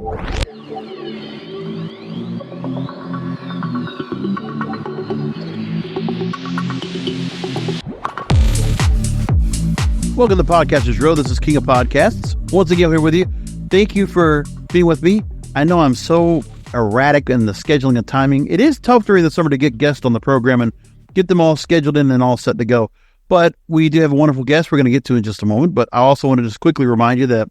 Welcome to Podcasters Row. This is King of Podcasts. Once again, here with you. Thank you for being with me. I know I'm so erratic in the scheduling and timing. It is tough during the summer to get guests on the program and get them all scheduled in and all set to go. But we do have a wonderful guest we're going to get to in just a moment. But I also want to just quickly remind you that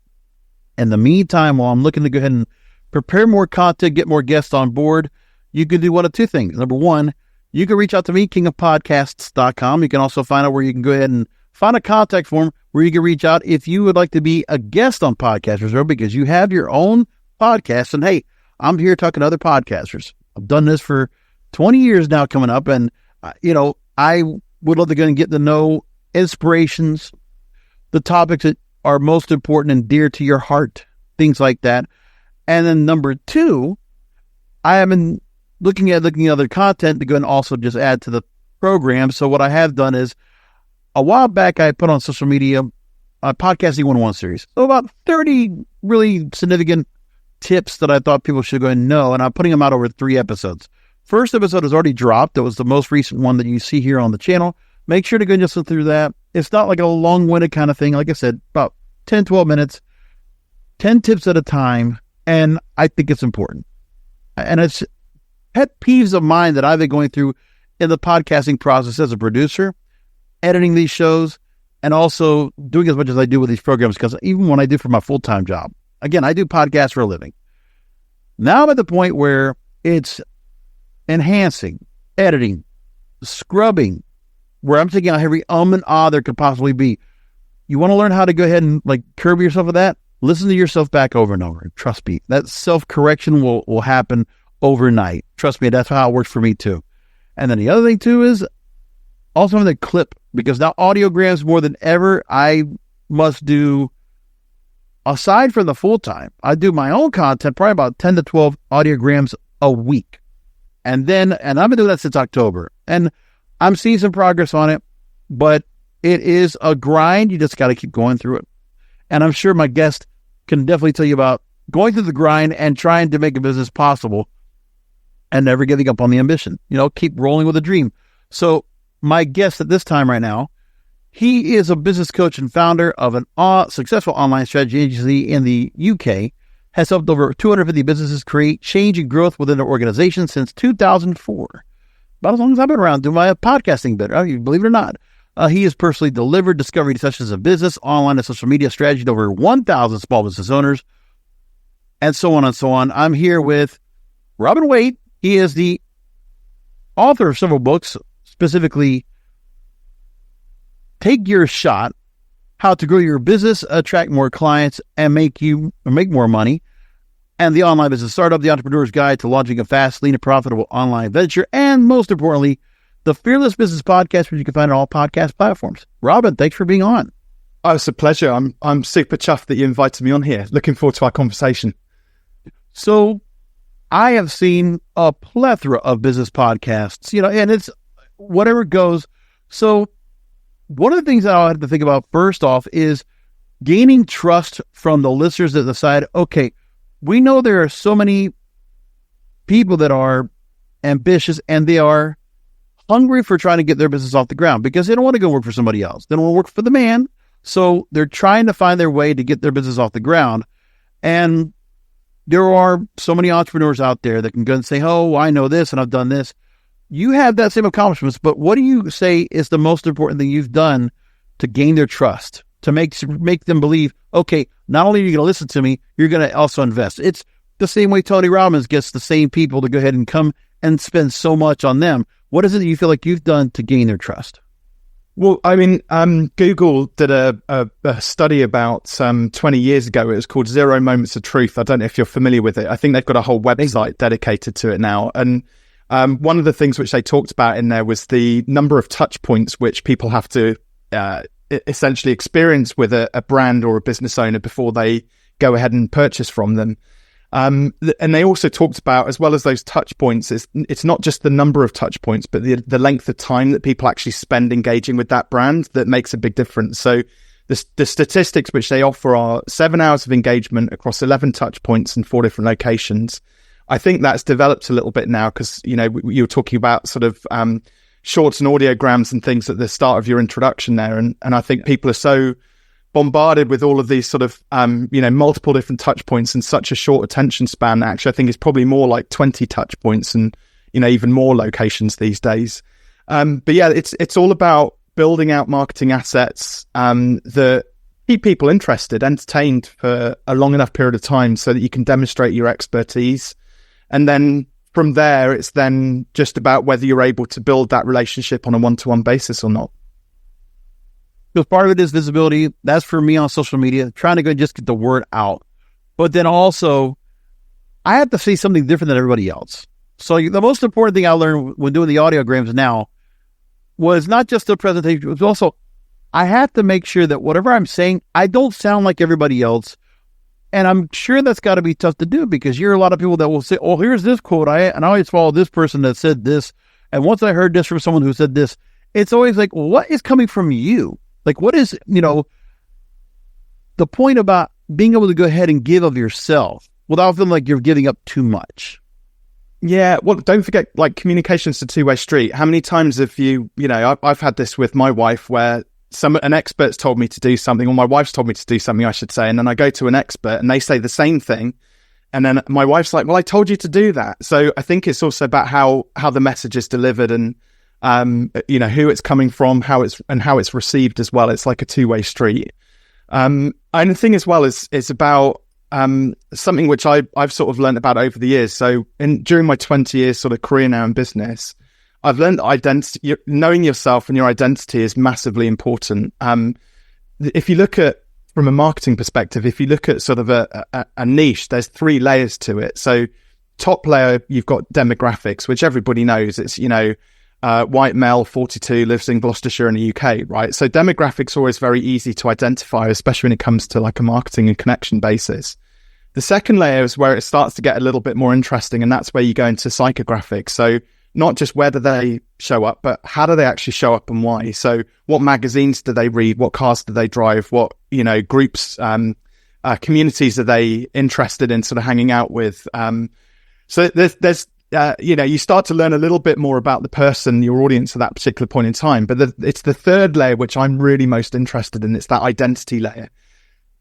in the meantime, while I'm looking to go ahead and prepare more content, get more guests on board, you can do one of two things. Number one, you can reach out to me, kingofpodcasts.com. You can also find out where you can go ahead and find a contact form where you can reach out if you would like to be a guest on Podcasters Row because you have your own podcast. And hey, I'm here talking to other podcasters. I've done this for 20 years now coming up. And, I would love to go and get to know inspirations, the topics that are most important and dear to your heart, things like that. And then number two, I have been looking at other content to go and also just add to the program. So what I have done is, a while back, I put on social media a Podcasting 101 series. So about 30 really significant tips that I thought people should go and know, and I'm putting them out over 3 episodes. First episode has already dropped. That was the most recent one that you see here on the channel. Make sure to go and just listen through that. It's not like a long-winded kind of thing. Like I said, about 10, 12 minutes, 10 tips at a time, and I think it's important. And it's pet peeves of mine that I've been going through in the podcasting process as a producer, editing these shows, and also doing as much as I do with these programs, because even when I do for my full-time job, again, I do podcasts for a living. Now I'm at the point where it's enhancing, editing, scrubbing, where I'm taking out every and there could possibly be. You want to learn how to go ahead and curb yourself with that? Listen to yourself back over and over. Trust me, that self-correction will happen overnight. Trust me, that's how it works for me too. And then the other thing too is also having the clip, because now audiograms more than ever, I must do, aside from the full-time, I do my own content, probably about 10 to 12 audiograms a week. And I've been doing that since October. And I'm seeing some progress on it, but it is a grind. You just got to keep going through it. And I'm sure my guest can definitely tell you about going through the grind and trying to make a business possible and never giving up on the ambition. Keep rolling with a dream. So my guest at this time right now, he is a business coach and founder of a successful online strategy agency in the UK, has helped over 250 businesses create change and growth within their organization since 2004. About as long as I've been around doing my podcasting bit, believe it or not. He has personally delivered discovery sessions of business, online and social media strategy to over 1,000 small business owners, and so on and so on. I'm here with Robin Waite. He is the author of several books, specifically Take Your Shot, How to Grow Your Business, Attract More Clients, and make more money, and The Online Business Startup, The Entrepreneur's Guide to Launching a Fast, Lean, and Profitable Online Venture, and most importantly, the Fearless Business Podcast, which you can find on all podcast platforms. Robin, thanks for being on. Oh, it's a pleasure. I'm super chuffed that you invited me on here. Looking forward to our conversation. So, I have seen a plethora of business podcasts, and it's whatever goes. So one of the things that I have to think about first off is gaining trust from the listeners that decide, okay, we know there are so many people that are ambitious and they are hungry for trying to get their business off the ground because they don't want to go work for somebody else. They don't want to work for the man. So they're trying to find their way to get their business off the ground. And there are so many entrepreneurs out there that can go and say, oh, I know this and I've done this. You have that same accomplishments, but what do you say is the most important thing you've done to gain their trust, to make them believe, okay, not only are you going to listen to me, you're going to also invest. It's the same way Tony Robbins gets the same people to go ahead and come and spend so much on them. What is it that you feel like you've done to gain their trust? Well, I mean, Google did a study about 20 years ago. It was called 0 Moments of Truth. I don't know if you're familiar with it. I think they've got a whole website dedicated to it now. And one of the things which they talked about in there was the number of touch points which people have to essentially experience with a brand or a business owner before they go ahead and purchase from them. And they also talked about, as well as those touch points, it's not just the number of touch points, but the length of time that people actually spend engaging with that brand that makes a big difference. So the statistics which they offer are 7 hours of engagement across 11 touch points in 4 different locations. I think that's developed a little bit now because, you were talking about sort of shorts and audiograms and things at the start of your introduction there. And I think people are so bombarded with all of these sort of, multiple different touch points in such a short attention span. Actually, I think it's probably more like 20 touch points and, even more locations these days. But yeah, it's all about building out marketing assets that keep people interested, entertained for a long enough period of time so that you can demonstrate your expertise. And then from there, it's then just about whether you're able to build that relationship on a one-to-one basis or not. Because part of it is visibility. That's for me on social media, trying to just get the word out. But then also, I have to say something different than everybody else. So the most important thing I learned when doing the audiograms now was not just the presentation, it was also, I have to make sure that whatever I'm saying, I don't sound like everybody else. And I'm sure that's got to be tough to do because you're a lot of people that will say, oh, here's this quote. I always follow this person that said this. And once I heard this from someone who said this, it's always like, what is coming from you? Like, what is, the point about being able to go ahead and give of yourself without feeling like you're giving up too much? Yeah. Well, don't forget, like, communication's a two-way street. How many times have I've had this with my wife where an expert's told me to do something, or my wife's told me to do something, I should say, and then I go to an expert and they say the same thing, and then my wife's like, well, I told you to do that. So I think it's also about how the message is delivered and who it's coming from, how it's received as well. It's like a two-way street. And the thing as well is about something which I've sort of learned about over the years. So during my 20 years sort of career now in business, I've learned that identity, knowing yourself and your identity is massively important. If you look at, from a marketing perspective, if you look at sort of a niche, there's 3 layers to it. So top layer, you've got demographics, which everybody knows. It's, white male, 42, lives in Gloucestershire in the UK, right? So demographics are always very easy to identify, especially when it comes to like a marketing and connection basis. The second layer is where it starts to get a little bit more interesting, and that's where you go into psychographics. So not just where do they show up, but how do they actually show up and why? So what magazines do they read? What cars do they drive? What, groups, communities are they interested in sort of hanging out with? So there's you start to learn a little bit more about the person, your audience at that particular point in time. But it's the third layer, which I'm really most interested in. It's that identity layer.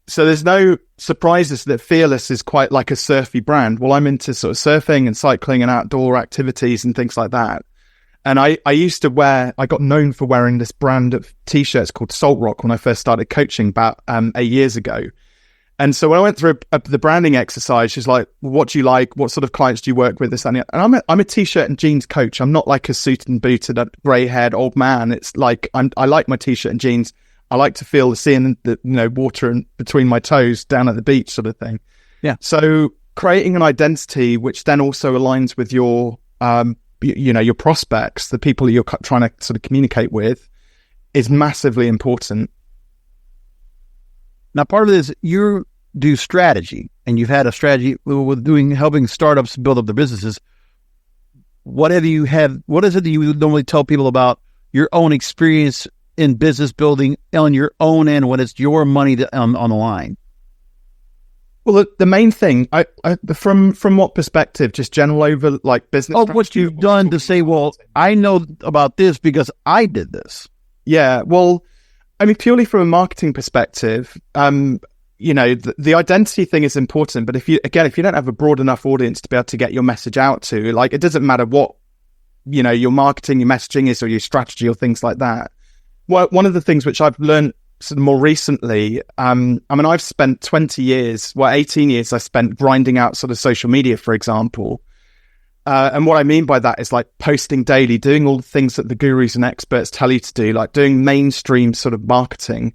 So there's no surprises that Fearless is quite like a surfy brand. Well, I'm into sort of surfing and cycling and outdoor activities and things like that. And I used to I got known for wearing this brand of t-shirts called Salt Rock when I first started coaching about 8 years ago. And so when I went through the branding exercise, she's like, what do you like? What sort of clients do you work with? This and that. And I'm a t-shirt and jeans coach. I'm not like a suit and booted, grey-haired old man. It's like, I like my t-shirt and jeans. I like to feel the sea and the water in between my toes down at the beach sort of thing. Yeah. So creating an identity which then also aligns with your, your prospects, the people that you're trying to sort of communicate with, is massively important. Now, part of this, you do strategy, and you've had a strategy with helping startups build up their businesses. What is it that you would normally tell people about your own experience in business building on your own end when it's your money on the line? Well, the main thing, I from what perspective, just general over like business. Oh, what you've done to say, well, I know about this because I did this. Yeah, well, I mean, purely from a marketing perspective, the identity thing is important. But if you don't have a broad enough audience to be able to get your message out to, like, it doesn't matter what, your marketing, your messaging is, or your strategy or things like that. Well, one of the things which I've learned sort of more recently, I've spent 18 years I spent grinding out sort of social media, for example. And what I mean by that is like posting daily, doing all the things that the gurus and experts tell you to do, like doing mainstream sort of marketing.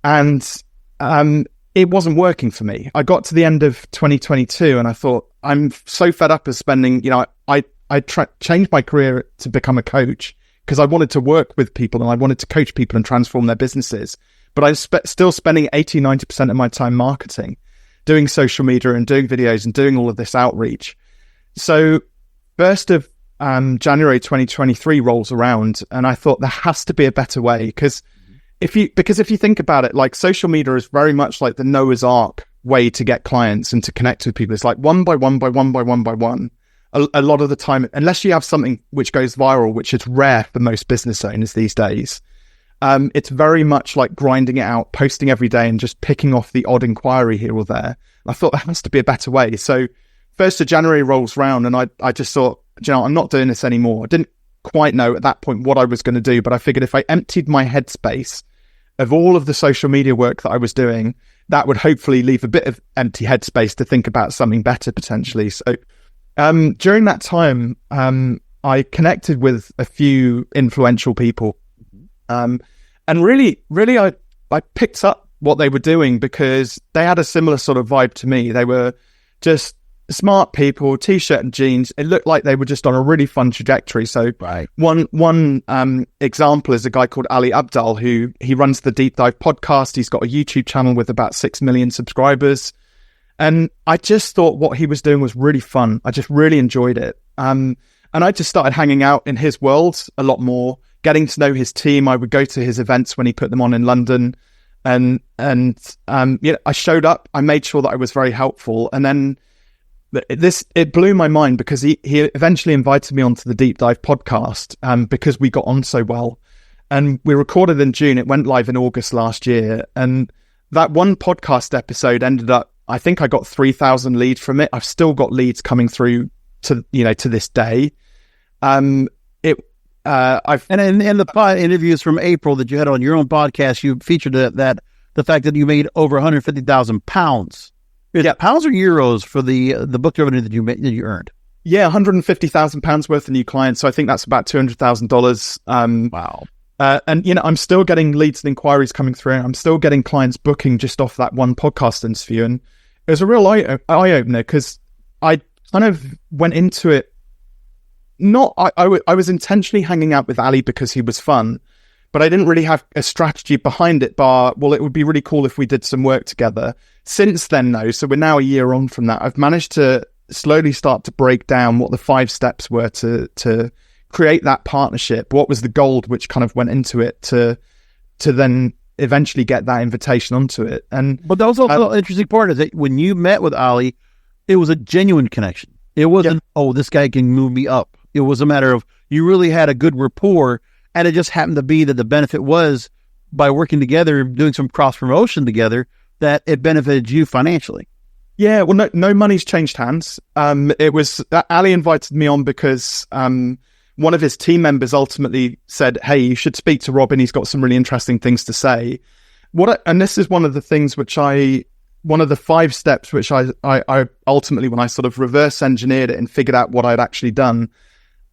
And it wasn't working for me. I got to the end of 2022 and I thought, I'm so fed up of spending, I changed my career to become a coach because I wanted to work with people and I wanted to coach people and transform their businesses. But I was still spending 80-90% of my time marketing, doing social media and doing videos and doing all of this outreach. So 1st of January 2023 rolls around and I thought there has to be a better way, because if you think about it, like social media is very much like the Noah's Ark way to get clients and to connect with people. It's like one by one by one by one by one. A lot of the time, unless you have something which goes viral, which is rare for most business owners these days, it's very much like grinding it out, posting every day and just picking off the odd inquiry here or there. I thought there has to be a better way. So 1st of January rolls round and I just thought, I'm not doing this anymore. I didn't quite know at that point what I was going to do, but I figured if I emptied my headspace of all of the social media work that I was doing, that would hopefully leave a bit of empty headspace to think about something better potentially. So during that time, I connected with a few influential people. And really, I picked up what they were doing because they had a similar sort of vibe to me. They were just smart people, t-shirt and jeans. It looked like they were just on a really fun trajectory. So one example is a guy called Ali Abdal, who he runs the Deep Dive podcast. He's got a YouTube channel with about 6 million subscribers. And I just thought what he was doing was really fun. I just really enjoyed it. And I just started hanging out in his world a lot more, getting to know his team. I would go to his events when he put them on in London. And I showed up. I made sure that I was very helpful. And then it blew my mind because he eventually invited me onto the Deep Dive podcast because we got on so well. And we recorded in June. It went live in August last year. And that one podcast episode ended up, I think I got 3,000 leads from it. I've still got leads coming through to this day. And in the interviews from April that you had on your own podcast, you featured that the fact that you made over 150,000 pounds. Yeah, pounds or euros for the book revenue that you earned? Yeah, 150,000 pounds worth of new clients. So I think that's about $200,000. Wow. And I'm still getting leads and inquiries coming through. I'm still getting clients booking just off that one podcast interview, and it was a real eye opener because I kind of went into it. I was intentionally hanging out with Ali because he was fun, but I didn't really have a strategy behind it. It would be really cool if we did some work together. Since then, though, so we're now a year on from that, I've managed to slowly start to break down what the 5 steps were to create that partnership. What was the gold which kind of went into it to then eventually get that invitation onto it. But that was also an interesting part is that when you met with Ali, it was a genuine connection. It wasn't, this guy can move me up. It was a matter of you really had a good rapport, and it just happened to be that the benefit was by working together, doing some cross promotion together, that it benefited you financially. Yeah, well, no money's changed hands. It was Ali invited me on because one of his team members ultimately said, "Hey, you should speak to Robin. He's got some really interesting things to say." And this is one of the things one of the 5 steps which I ultimately, when I sort of reverse engineered it and figured out what I'd actually done,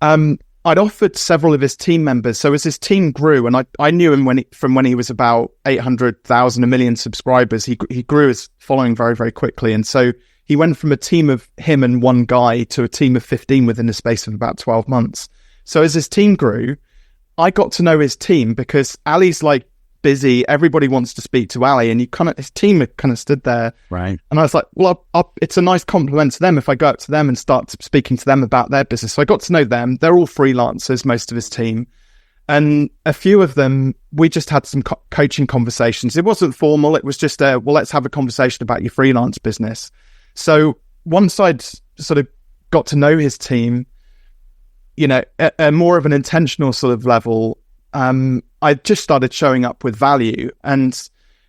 I'd offered several of his team members. So as his team grew, and I knew him from when he was about 800,000, 1 million subscribers, he grew his following very, very quickly. And so he went from a team of him and one guy to a team of 15 within the space of about 12 months. So as his team grew, I got to know his team because Ali's like busy. Everybody wants to speak to Ali, and his team had kind of stood there. Right. And I was like, well, it's a nice compliment to them if I go up to them and start speaking to them about their business. So I got to know them. They're all freelancers, most of his team. And a few of them, we just had some coaching conversations. It wasn't formal. It was just, let's have a conversation about your freelance business. So once I'd sort of got to know his team, at more of an intentional sort of level, I just started showing up with value. And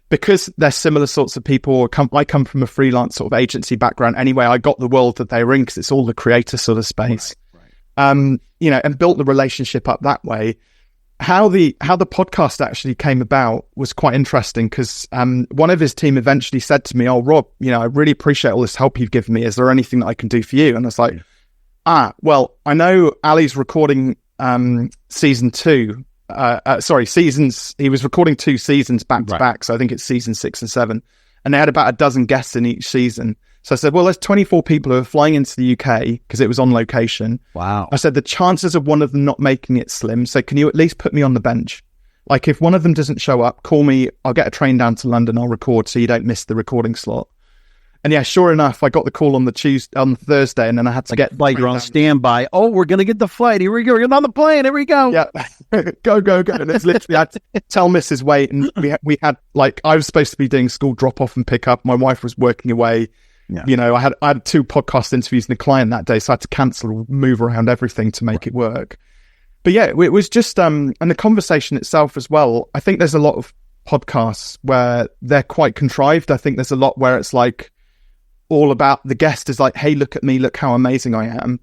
because they're similar sorts of people, I come from a freelance sort of agency background anyway. I got the world that they were in because it's all the creator sort of space, right. And built the relationship up that way. How the podcast actually came about was quite interesting because one of his team eventually said to me, "Oh, Rob, I really appreciate all this help you've given me. Is there anything that I can do for you?" And I was like, well, I know Ali's recording season 2. Seasons. He was recording 2 seasons back to back. So I think it's season 6 and 7. And they had about a dozen guests in each season. So I said, well, there's 24 people who are flying into the UK because it was on location. Wow. I said, the chances of one of them not making it slim. So can you at least put me on the bench? Like if one of them doesn't show up, call me. I'll get a train down to London. I'll record so you don't miss the recording slot. And yeah, sure enough, I got the call on the Thursday, and then I had to get flight. You're on standby. Oh, we're gonna get the flight. Here we go. We're getting on the plane. Here we go. Yeah, go. And it's literally I had to tell Mrs. Waite, and we had like I was supposed to be doing school drop off and pick up. My wife was working away. Yeah. You know, I had 2 podcast interviews and a client that day, so I had to cancel, move around everything to make it work. But yeah, it was just and the conversation itself as well. I think there's a lot of podcasts where they're quite contrived. I think there's a lot where it's like all about the guest is like, hey, look at me, look how amazing I am.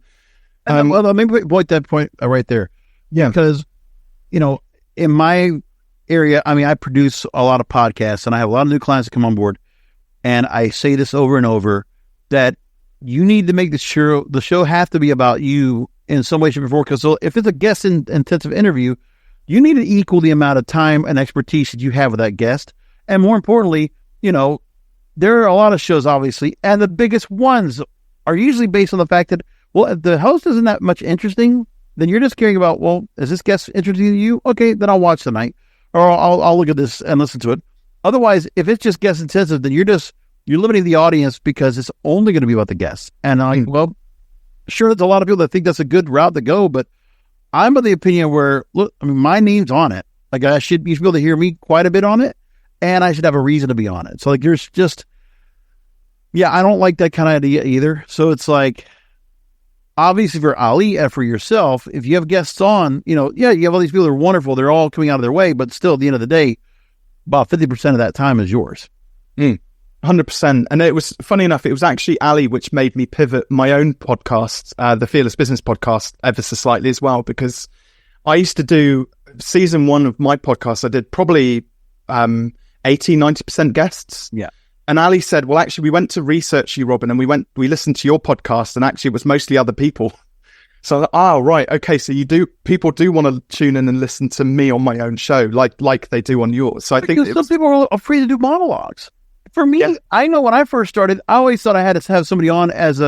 Well, let me point that point right there. Yeah. Because, you know, in my area, I mean, I produce a lot of podcasts and I have a lot of new clients that come on board. And I say this over and over that you need to make the show have to be about you in some way, shape, or form. Because if it's a guest intensive interview, you need to equal the amount of time and expertise that you have with that guest. And more importantly, you know, there are a lot of shows, obviously, and the biggest ones are usually based on the fact that, well, if the host isn't that much interesting, then you're just caring about, well, is this guest interesting to you? Okay, then I'll watch tonight, or I'll look at this and listen to it. Otherwise, if it's just guest intensive, then you're limiting the audience because it's only going to be about the guests. And well, sure, there's a lot of people that think that's a good route to go, but I'm of the opinion where, look, I mean, my name's on it. Like you should be able to hear me quite a bit on it. And I should have a reason to be on it. So like there's just, yeah, I don't like that kind of idea either. So it's like, obviously for Ali and for yourself, if you have guests on, you know, yeah, you have all these people that are wonderful. They're all coming out of their way, but still at the end of the day, about 50% of that time is yours. 100%. And it was funny enough, it was actually Ali which made me pivot my own podcast, the Fearless Business podcast, ever so slightly as well, because I used to do season 1 of my podcast. I did probably 80-90% guests. Yeah. And Ali said, well, actually, we went to research you, Robin, and we listened to your podcast, and actually it was mostly other people. So I was like, right. Okay. So people do want to tune in and listen to me on my own show, like they do on yours. So I think some people are free to do monologues. For me, yeah. I know when I first started, I always thought I had to have somebody on as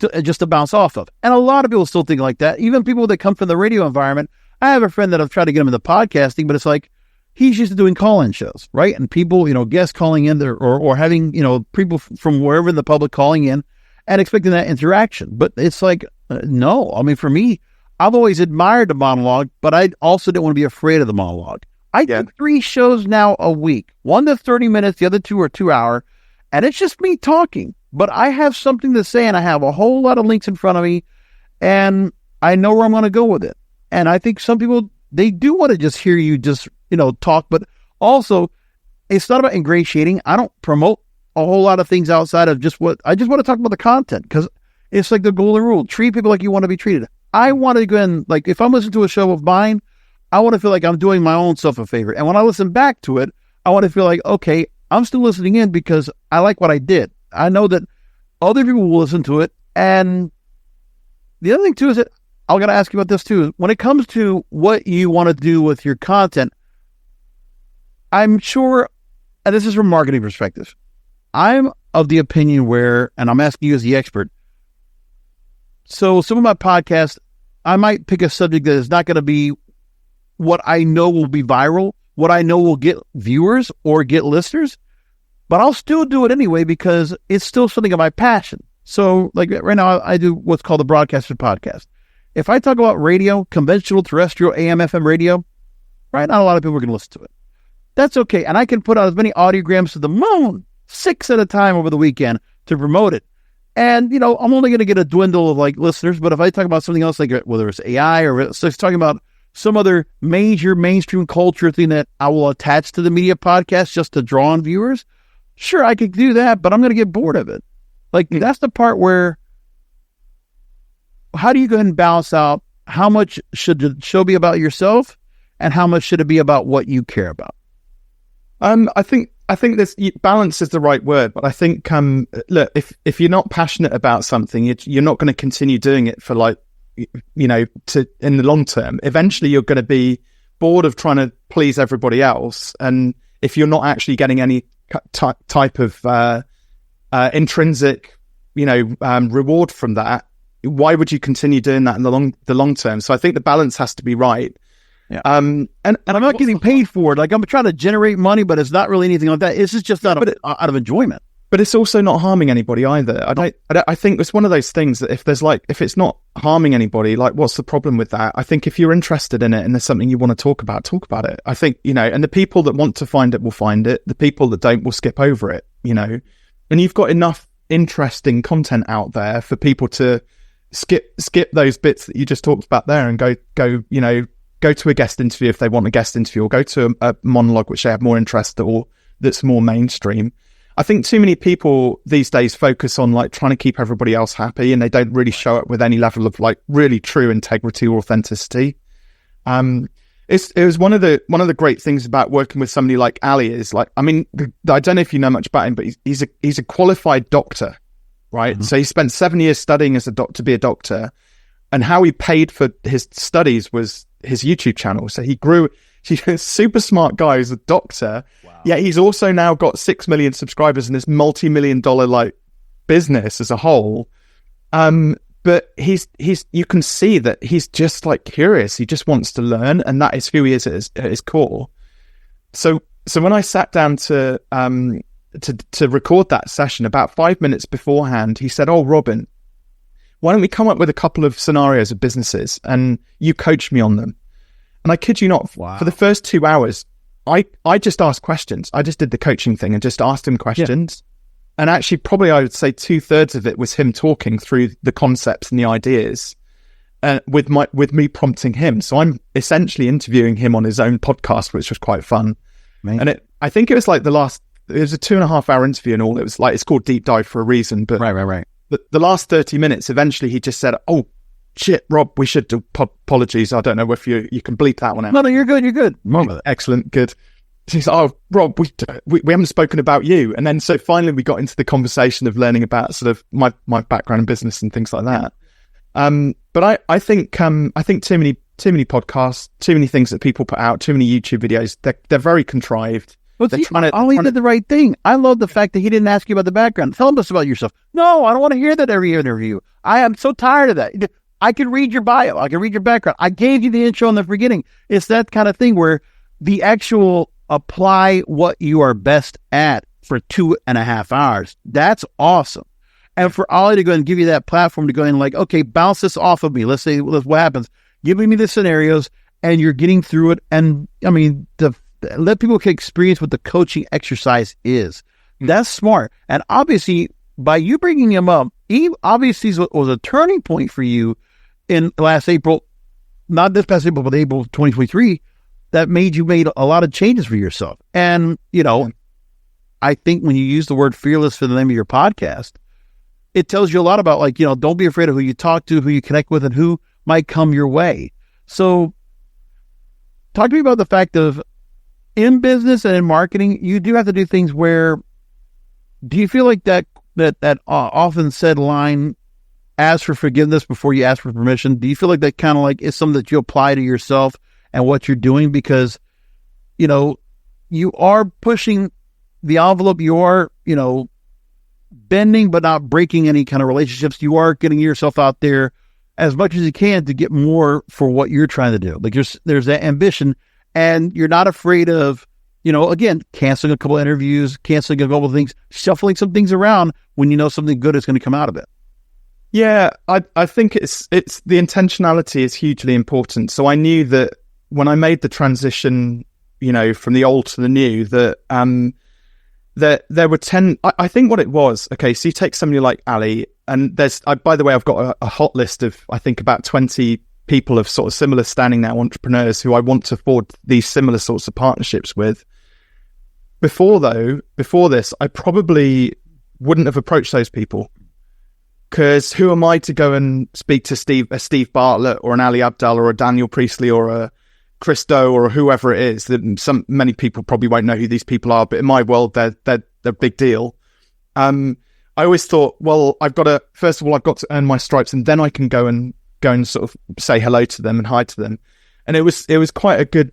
just to bounce off of. And a lot of people still think like that. Even people that come from the radio environment. I have a friend that I've tried to get him into podcasting, but it's like, he's used to doing call-in shows, right? And people, you know, guests calling in there or having, you know, people from wherever in the public calling in and expecting that interaction. But it's like, no. I mean, for me, I've always admired the monologue, but I also didn't want to be afraid of the monologue. I do 3 shows now a week. 1 to 30 minutes, the other 2 are 2 hour. And it's just me talking. But I have something to say and I have a whole lot of links in front of me and I know where I'm going to go with it. And I think some people, they do want to just hear you just, you know, talk, but also it's not about ingratiating. I don't promote a whole lot of things outside of I just want to talk about the content because it's like the golden rule. Treat people like you want to be treated. I want to go in, like if I'm listening to a show of mine, I want to feel like I'm doing my own self a favor. And when I listen back to it, I want to feel like, okay, I'm still listening in because I like what I did. I know that other people will listen to it. And the other thing too is that I'm going to ask you about this too. When it comes to what you want to do with your content, I'm sure, and this is from a marketing perspective, I'm of the opinion where, and I'm asking you as the expert, so some of my podcasts, I might pick a subject that is not going to be what I know will be viral, what I know will get viewers or get listeners, but I'll still do it anyway because it's still something of my passion. So like right now I do what's called the Broadcaster Podcast. If I talk about radio, conventional, terrestrial, AM, FM radio, right, not a lot of people are going to listen to it. That's okay. And I can put out as many audiograms to the moon, 6 at a time over the weekend to promote it. And, you know, I'm only going to get a dwindle of like listeners, but if I talk about something else, like whether it's AI or it's talking about some other major mainstream culture thing that I will attach to the media podcast just to draw on viewers, sure, I could do that, but I'm going to get bored of it. Like that's the part where, how do you go ahead and balance out how much should the show be about yourself and how much should it be about what you care about? I think this balance is the right word, but I think look, if you're not passionate about something, you're not going to continue doing it for like, you know, in the long term. Eventually, you're going to be bored of trying to please everybody else, and if you're not actually getting any type of intrinsic, you know, reward from that, why would you continue doing that in the long term? So I think the balance has to be right. Yeah. And I'm not getting paid for it. Like I'm trying to generate money, but it's not really anything like that. It's just out of enjoyment. but it's also not harming anybody either. I think it's one of those things that if it's not harming anybody, like, what's the problem with that? I think if you're interested in it and there's something you want to talk about it. I think, and the people that want to find it will find it. The people that don't will skip over it, and you've got enough interesting content out there for people to skip those bits that you just talked about there and go to a guest interview if they want a guest interview, or go to a monologue which they have more interest or that's more mainstream. I think too many people these days focus on like trying to keep everybody else happy, and they don't really show up with any level of like really true integrity or authenticity. It was one of the great things about working with somebody like Ali is like, I mean, I don't know if you know much about him, but he's a qualified doctor, right? Mm-hmm. So he spent 7 years studying as a doctor to be a doctor, and how he paid for his studies was his YouTube channel. So he's a super smart guy who's a doctor. Wow. Yeah, he's also now got 6 million subscribers in this multi-million-dollar like business as a whole. But he's you can see that he's just like curious. He just wants to learn, and that is who he is at his core. So when I sat down to record that session, about 5 minutes beforehand, he said, "Oh, Robin, why don't we come up with a couple of scenarios of businesses and you coach me on them?" And I kid you not, for the first 2 hours, I just asked questions. I just did the coaching thing and just asked him questions. Yeah. And actually, probably I would say 2/3 of it was him talking through the concepts and the ideas, with me prompting him. So I'm essentially interviewing him on his own podcast, which was quite fun. Amazing. And I think it was like it was a 2.5 hour interview and all. It was like, it's called Deep Dive for a reason. But right. The last 30 minutes, eventually he just said, "Oh, shit, Rob, we should do apologies. I don't know if you can bleep that one out." No, you're good. You're good. Excellent. Good. He said, "Oh, Rob, we haven't spoken about you." And then so finally we got into the conversation of learning about sort of my background in business and things like that. But I think too many podcasts, too many things that people put out, too many YouTube videos, they're very contrived. Well, he did the right thing. I love the fact that he didn't ask you about the background. Tell us about yourself. No, I don't want to hear that every interview. I am so tired of that. I can read your bio. I can read your background. I gave you the intro in the beginning. It's that kind of thing where the actual apply what you are best at for 2.5 hours. That's awesome. And for Ollie to go and give you that platform to go and like, okay, bounce this off of me. Let's say what happens. Giving me the scenarios, and you're getting through it. And I mean, let people experience what the coaching exercise is. That's smart. And obviously, by you bringing him up, he obviously was a turning point for you in last April, not this past April, but April 2023, that made a lot of changes for yourself. And, I think when you use the word fearless for the name of your podcast, it tells you a lot about, like, don't be afraid of who you talk to, who you connect with, and who might come your way. So talk to me about the fact of, in business and in marketing, you do have to do things where, do you feel like that often said line, ask for forgiveness before you ask for permission? Do you feel like that kind of like is something that you apply to yourself and what you're doing? Because, you are pushing the envelope, you are, bending but not breaking any kind of relationships. You are getting yourself out there as much as you can to get more for what you're trying to do. Like there's that ambition, and you're not afraid of, again, canceling a couple of interviews, canceling a couple of things, shuffling some things around when you know something good is going to come out of it. Yeah, I think it's the intentionality is hugely important. So I knew that when I made the transition, from the old to the new, that there were 10, I think what it was, okay, so you take somebody like Ali, and by the way, I've got a hot list of, I think, about 20 people of sort of similar standing now, entrepreneurs who I want to forge these similar sorts of partnerships with. Before this, I probably wouldn't have approached those people, because who am I to go and speak to Steve Bartlett or an Ali Abdaal or a Daniel Priestley or a Chris Doe or whoever it is? That many people probably won't know who these people are, but in my world, they're a big deal. I always thought, well, I've got to earn my stripes, and then I can go and sort of say hello to them and hi to them. And it was quite a good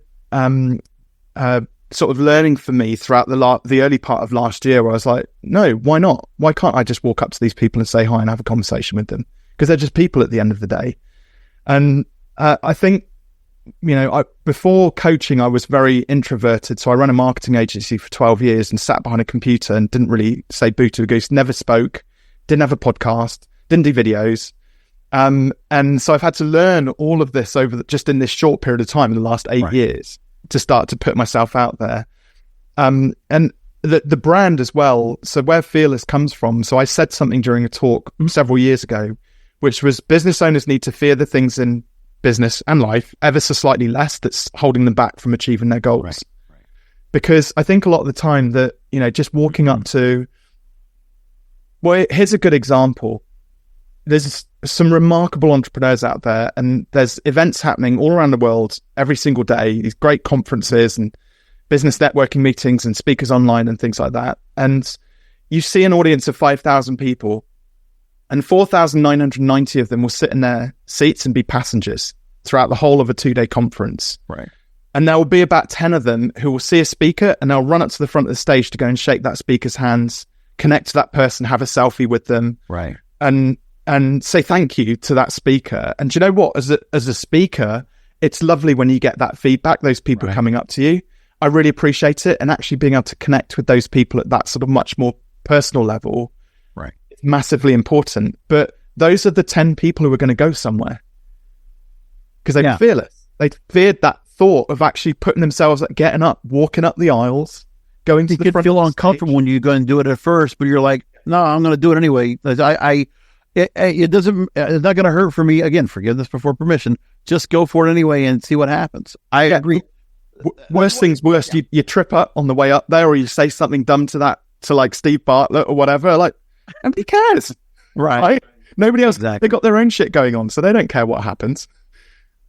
sort of learning for me throughout the early part of last year, where I was like, no, why not? Why can't I just walk up to these people and say hi and have a conversation with them? Because they're just people at the end of the day. And I think before coaching, I was very introverted. So I ran a marketing agency for 12 years and sat behind a computer and didn't really say boo to a goose, never spoke, didn't have a podcast, didn't do videos. And so I've had to learn all of this just in this short period of time in the last 8 years to start to put myself out there. And the brand as well. So where Fearless comes from. So I said something during a talk several years ago, which was business owners need to fear the things in business and life ever so slightly less that's holding them back from achieving their goals. Right. Because I think a lot of the time that, just walking up to, well, here's a good example. There's some remarkable entrepreneurs out there, and there's events happening all around the world every single day, these great conferences and business networking meetings and speakers online and things like that. And you see an audience of 5,000 people, and 4,990 of them will sit in their seats and be passengers throughout the whole of a 2-day conference. Right. And there will be about 10 of them who will see a speaker and they'll run up to the front of the stage to go and shake that speaker's hands, connect to that person, have a selfie with them. Right. And say thank you to that speaker. And do you know what? As a speaker, it's lovely when you get that feedback, those people coming up to you. I really appreciate it. And actually being able to connect with those people at that sort of much more personal level, it's massively important. But those are the 10 people who are going to go somewhere because they're fearless. They feared that thought of actually putting themselves, getting up, walking up the aisles, going to the front. You feel uncomfortable when you go and do it at first, but you're like, no, I'm going to do it anyway. It doesn't. It's not going to hurt for me. Again, forgiveness before permission. Just go for it anyway and see what happens. I agree. Worst things worst. You trip up on the way up there, or you say something dumb to like Steve Bartlett or whatever. Like, nobody cares, right? Nobody else. Exactly. They got their own shit going on, so they don't care what happens.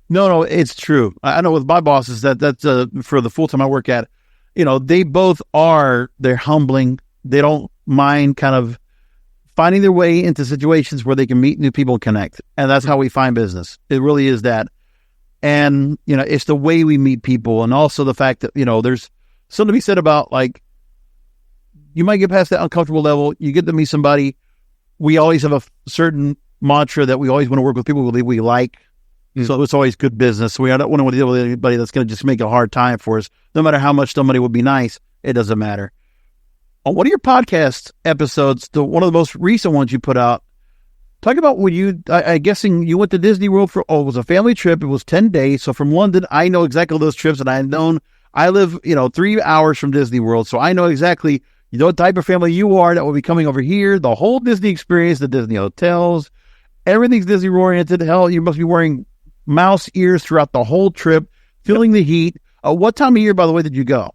No, it's true. I know with my bosses that's for the full time I work at. They both are. They're humbling. They don't mind kind of finding their way into situations where they can meet new people and connect. And that's how we find business. It really is that. And, it's the way we meet people. And also the fact that, there's something to be said about like, you might get past that uncomfortable level. You get to meet somebody. We always have a certain mantra that we always want to work with people we like. So it's always good business. We don't want to deal with anybody that's going to just make it a hard time for us. No matter how much somebody would be nice, it doesn't matter. On one of your podcast episodes, one of the most recent ones you put out, talk about when I'm guessing you went to Disney World it was a family trip. It was 10 days. So from London, I know exactly those trips, and I live, 3 hours from Disney World. So I know exactly, what type of family you are that will be coming over here, the whole Disney experience, the Disney hotels, everything's Disney oriented. Hell, you must be wearing mouse ears throughout the whole trip, feeling the heat. What time of year, by the way, did you go?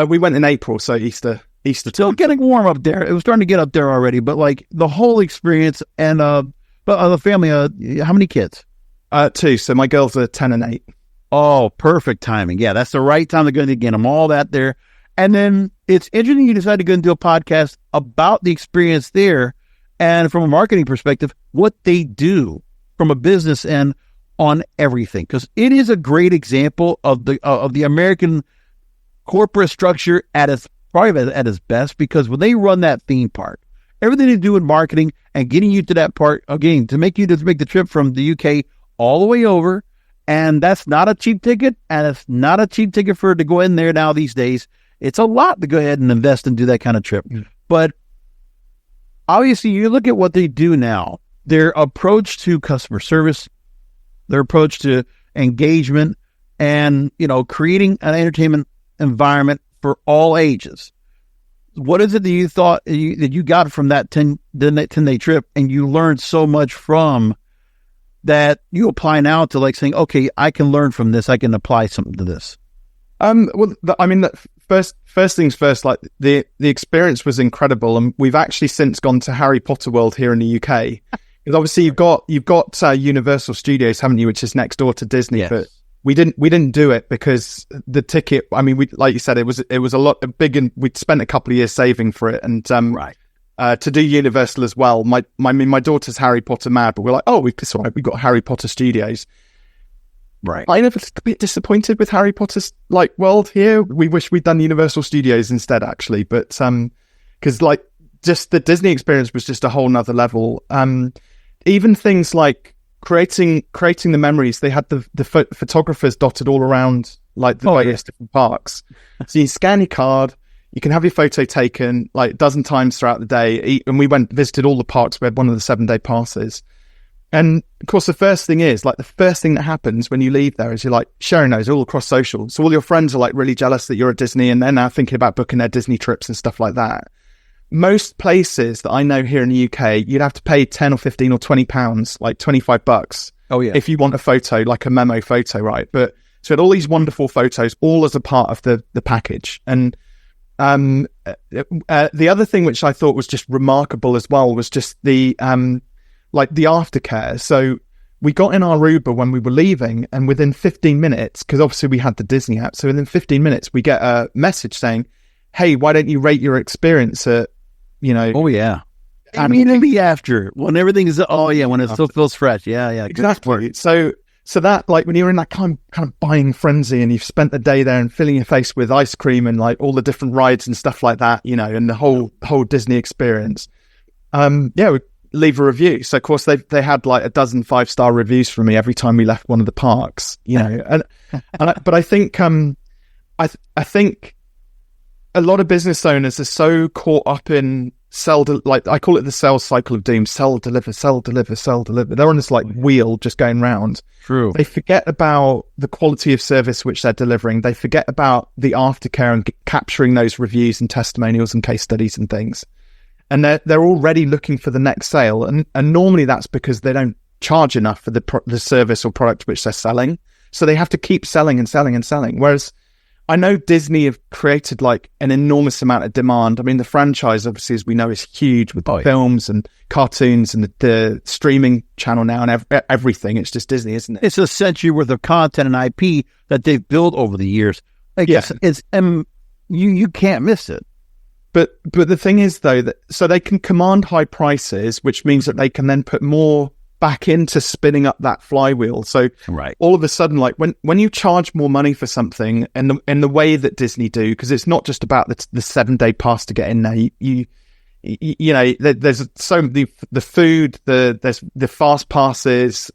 We went in April, so Easter still getting warm up there. It was starting to get up there already, but like the whole experience and but the family, how many kids? 2. So my girls are 10 and 8. Oh, perfect timing. Yeah, that's the right time to go and get them all that there. And then it's interesting you decided to go and do a podcast about the experience there and from a marketing perspective, what they do from a business end on everything. Because it is a great example of the American corporate structure at its best, because when they run that theme park, everything they do in marketing and getting you to that part, again, to make the trip from the UK all the way over, and that's not a cheap ticket, and it's not a cheap ticket for it to go in there now these days. It's a lot to go ahead and invest and do that kind of trip. But obviously, you look at what they do now, their approach to customer service, their approach to engagement, and, creating an entertainment environment for all ages. What is it that you thought that you got from that 10-day trip, and you learned so much from that you apply now to like saying, okay, I can learn from this. I can apply something to this. First things first, like the experience was incredible. And we've actually since gone to Harry Potter World here in the UK. Because obviously you've got Universal Studios, haven't you, which is next door to Disney. Yes. But we didn't do it because the ticket, we, like you said, it was a lot big, and we'd spent a couple of years saving for it. And to do Universal as well. My daughter's Harry Potter mad, but we're like, oh, it's all right. We got Harry Potter Studios. Right. I'm a bit disappointed with Harry Potter's world here. We wish we'd done Universal Studios instead, actually. But because just the Disney experience was just a whole nother level. Even things like creating the memories. They had the photographers dotted all around like the various different parks. So you scan your card, you can have your photo taken like a dozen times throughout the day. And we visited all the parks. We had one of the 7-day passes. And of course, the first thing that happens when you leave there is you're like sharing those all across social. So all your friends are like really jealous that you're at Disney, and they're now thinking about booking their Disney trips and stuff like that. Most places that I know here in the UK, you'd have to pay 10 or 15 or 20 pounds, like $25. Oh yeah. If you want a photo, like a memo photo, right? But so it had all these wonderful photos, all as a part of the package. And the other thing which I thought was just remarkable as well was just the aftercare. So we got in our Uber when we were leaving, and within 15 minutes, because obviously we had the Disney app, so within 15 minutes we get a message saying, hey, why don't you rate your experience at, Oh yeah. Immediately after, when everything is, when it still feels fresh. Yeah. Exactly. So that, like, when you're in that kind of buying frenzy and you've spent the day there and filling your face with ice cream and like all the different rides and stuff like that, and the whole Disney experience. We leave a review. So of course they had like a dozen 5-star reviews from me every time we left one of the parks, but I think, I think a lot of business owners are so caught up in I call it the sales cycle of doom: sell, deliver, sell, deliver, sell, deliver. They're on this like wheel just going round. True. They forget about the quality of service which they're delivering. They forget about the aftercare and capturing those reviews and testimonials and case studies and things. And they're already looking for the next sale. And normally that's because they don't charge enough for the service or product which they're selling. So they have to keep selling and selling and selling. Whereas I know Disney have created like an enormous amount of demand. I mean, the franchise, obviously, as we know, is huge with films and cartoons and the streaming channel now and everything. It's just Disney, isn't it? It's a century worth of content and IP that they've built over the years. You can't miss it. But the thing is, though, that so they can command high prices, which means that they can then put more back into spinning up that flywheel. So all of a sudden, like when you charge more money for something in the way that Disney do, because it's not just about the 7-day pass to get in there. There's so the food, there's the fast passes,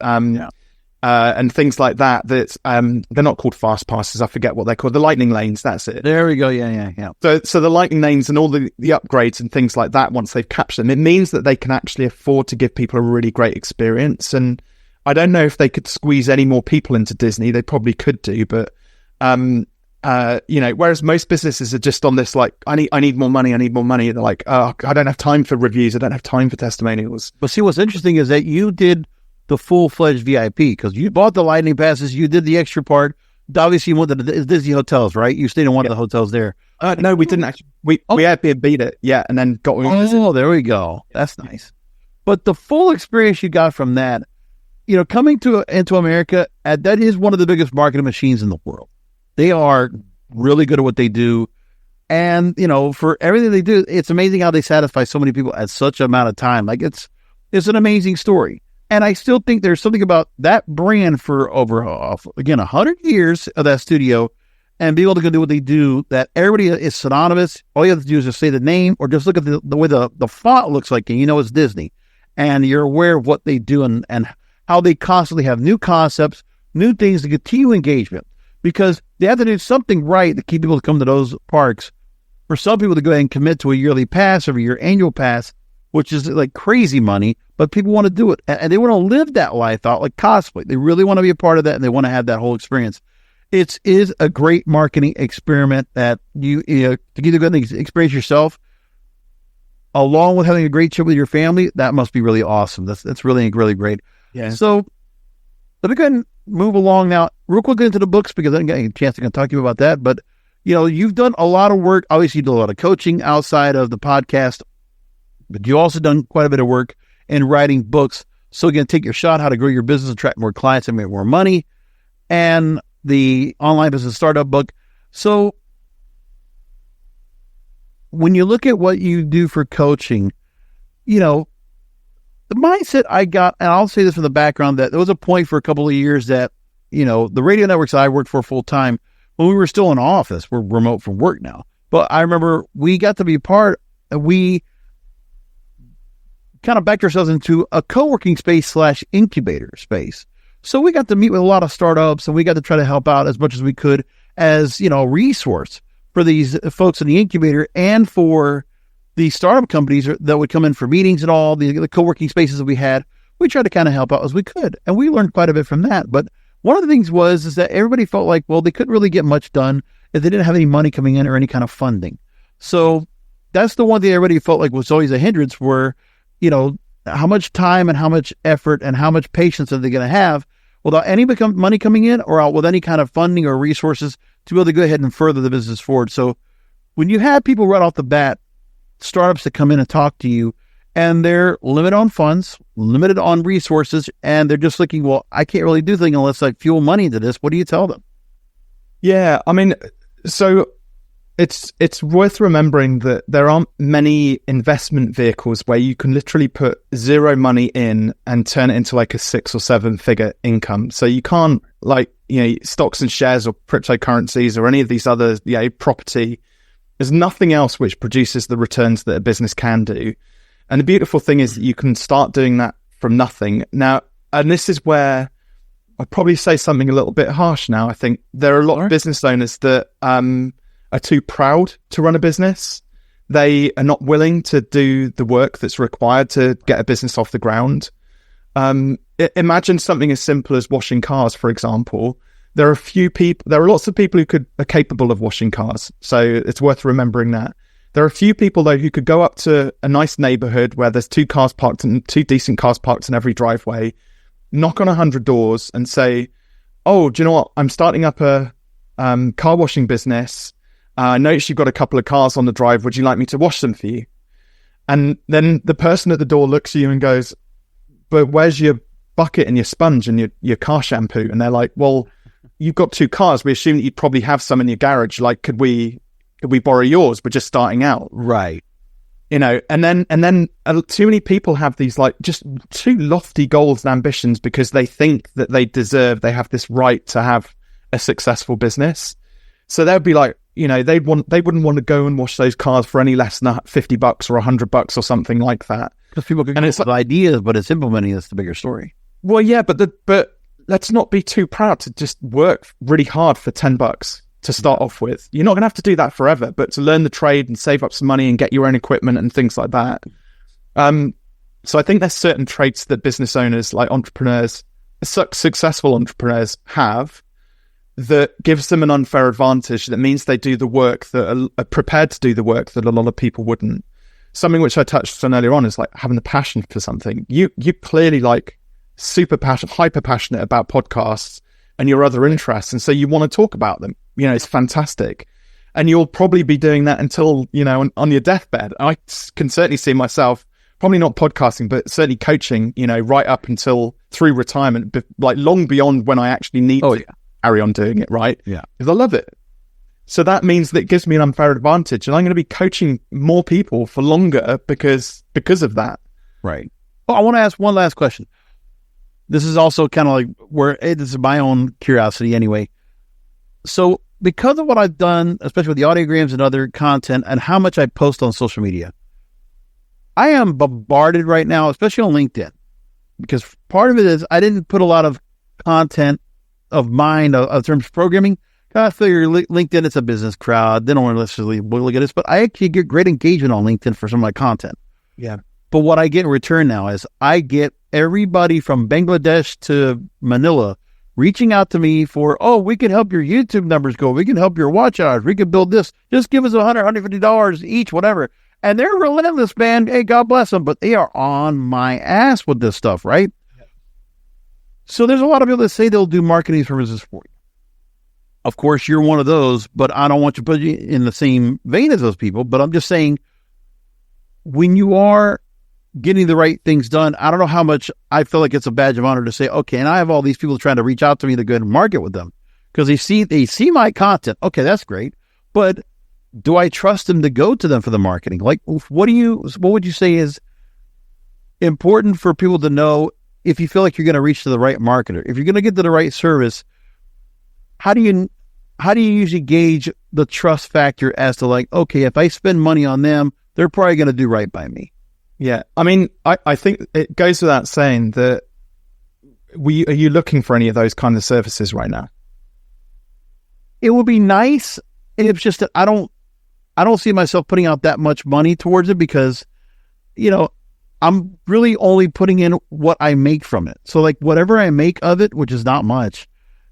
and things like that. That's they're not called fast passes. I forget what they're called. The lightning lanes. That's it. There we go. Yeah. So the lightning lanes and all the upgrades and things like that. Once they've captured them, it means that they can actually afford to give people a really great experience. And I don't know if they could squeeze any more people into Disney. They probably could do, but whereas most businesses are just on this like, I need more money. They're like, I don't have time for reviews. I don't have time for testimonials. But see, what's interesting is that you did the full-fledged VIP, because you bought the lightning passes, you did the extra part. Obviously, you went to the Disney hotels, right? You stayed in one of the hotels there. No, we didn't actually. We Airbnb'd it, and then got. Oh, there we go. That's nice. But the full experience you got from that, coming into America, that is one of the biggest marketing machines in the world. They are really good at what they do, and for everything they do, it's amazing how they satisfy so many people at such an amount of time. Like it's an amazing story. And I still think there's something about that brand for over, 100 years of that studio and be able to go do what they do, that everybody is synonymous. All you have to do is just say the name or just look at the way the font looks like, and it's Disney. And you're aware of what they do and how they constantly have new concepts, new things to continue engagement. Because they have to do something right to keep people to come to those parks. For some people to go ahead and commit to a yearly pass or your annual pass, which is like crazy money, but people want to do it. And they want to live that life out like cosplay. They really want to be a part of that, and they want to have that whole experience. It is a great marketing experiment that you to get a good experience yourself, along with having a great trip with your family. That must be really awesome. That's really, really great. Yeah. So let me go ahead and move along now real quickly into the books, because I didn't get a chance to talk to you about that. But, you've done a lot of work. Obviously, you do a lot of coaching outside of the podcast, but you also done quite a bit of work in writing books. So again, take your shot, how to grow your business, attract more clients and make more money, and the online business startup book. So when you look at what you do for coaching, the mindset I got, and I'll say this from the background, that there was a point for a couple of years that, the radio networks that I worked for full time, when we were still in office, we're remote from work now. But I remember we got to be part, we kind of backed ourselves into a co-working space / incubator space. So we got to meet with a lot of startups, and we got to try to help out as much as we could as, resource for these folks in the incubator and for the startup companies that would come in for meetings and all the co-working spaces that we had. We tried to kind of help out as we could, and we learned quite a bit from that. But one of the things is that everybody felt like, well, they couldn't really get much done if they didn't have any money coming in or any kind of funding. So that's the one thing everybody felt like was always a hindrance where, how much time and how much effort and how much patience are they going to have without any money coming in or with any kind of funding or resources to be able to go ahead and further the business forward. So when you have people right off the bat, startups that come in and talk to you, and they're limited on funds, limited on resources, and they're just thinking, well, I can't really do things unless I fuel money into this. What do you tell them? Yeah, I mean, so it's worth remembering that there aren't many investment vehicles where you can literally put zero money in and turn it into like a 6 or 7 figure income. So you can't stocks and shares or cryptocurrencies or any of these other, property. There's nothing else which produces the returns that a business can do. And the beautiful thing is that you can start doing that from nothing. Now, and this is where I'll probably say something a little bit harsh now. I think there are a lot of business owners that are too proud to run a business. They are not willing to do the work that's required to get a business off the ground. Imagine something as simple as washing cars, for example. There are lots of people who are capable of washing cars. So it's worth remembering that. There are a few people, though, who could go up to a nice neighborhood where there's 2 decent cars parked in every driveway, knock on 100 doors and say, oh, do you know what? I'm starting up a car washing business. I noticed you've got a couple of cars on the drive. Would you like me to wash them for you? And then the person at the door looks at you and goes, but where's your bucket and your sponge and your car shampoo? And they're like, well, you've got 2 cars. We assume that you'd probably have some in your garage. Like, could we borrow yours? We're just starting out. Right. And then too many people have these like just too lofty goals and ambitions because they think that they have this right to have a successful business. So they'd be like, they wouldn't want to go and wash those cars for any less than $50 or $100 or something like that. Because people can come up with ideas, but it's implementing that's the bigger story. Well, yeah, but let's not be too proud to just work really hard for $10 to start off with. You're not going to have to do that forever, but to learn the trade and save up some money and get your own equipment and things like that. So I think there's certain traits that business owners, like entrepreneurs, successful entrepreneurs have that gives them an unfair advantage. That means they do the work that are prepared to do the work that a lot of people wouldn't. Something which I touched on earlier on is like having the passion for something. You clearly like hyper passionate about podcasts and your other interests. And so you want to talk about them. It's fantastic. And you'll probably be doing that until, on your deathbed. I can certainly see myself, probably not podcasting, but certainly coaching, right up until through retirement, like long beyond when I actually need to carry on doing it, right? Yeah. Because I love it. So that means that it gives me an unfair advantage. And I'm going to be coaching more people for longer because of that. Right. Well, I want to ask one last question. This is also kind of like this is my own curiosity anyway. So because of what I've done, especially with the audiograms and other content and how much I post on social media, I am bombarded right now, especially on LinkedIn, because part of it is I didn't put a lot of content of mine of terms of programming. I figure LinkedIn, it's a business crowd. They don't want to necessarily look at this, but I actually get great engagement on LinkedIn for some of my content. Yeah. But what I get in return now is I get everybody from Bangladesh to Manila reaching out to me for, we can help your YouTube numbers go. We can help your watch hours. We can build this. Just give us $100, $150 each, whatever. And they're relentless, man. Hey, God bless them. But they are on my ass with this stuff, right? Yeah. So there's a lot of people that say they'll do marketing services for you. Of course, you're one of those, but I don't want to put you in the same vein as those people. But I'm just saying, when you are getting the right things done, I don't know how much I feel like it's a badge of honor to say, okay, and I have all these people trying to reach out to me to go and market with them because they see my content. Okay, that's great. But do I trust them to go to them for the marketing? Like, what would you say is important for people to know if you feel like you're going to reach to the right marketer? If you're going to get to the right service, how do you usually gauge the trust factor as to like, okay, if I spend money on them, they're probably going to do right by me? Yeah. I mean, I think it goes without saying that are you looking for any of those kind of services right now? It would be nice. It's just that I don't see myself putting out that much money towards it because, I'm really only putting in what I make from it. So like whatever I make of it, which is not much.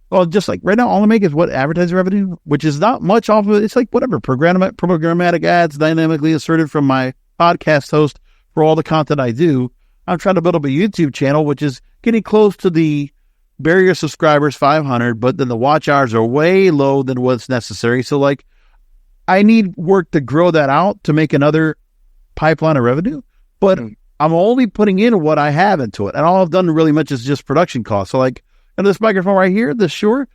Well, just like right now, all I make is what advertising revenue, which is not much off of it. It's like whatever programmatic ads dynamically asserted from my podcast host for all the content I do. I'm trying to build up a YouTube channel, which is getting close to the barrier subscribers, 500, but then the watch hours are way low than what's necessary. So like I need work to grow that out to make another pipeline of revenue, but I'm only putting in what I have into it. And all I've done really much is just production costs. So like, this microphone right here, this Shure,